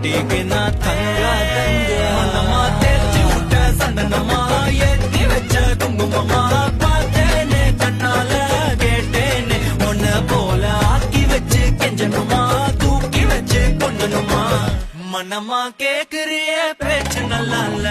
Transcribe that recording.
மாட்டிக்கினா தங்கா தங்க மனமா தேர்ச்சி விட்ட சந்தனமா ஏத்தி வச்ச குங்குமமா பார்த்தேனே கண்ணால கேட்டேனே உன்ன போல ஆக்கி வச்சு கெஞ்சனுமா தூக்கி வச்சு கொண்டனுமா மனமா கேக்குறிய பேச்சு நல்லா இல்ல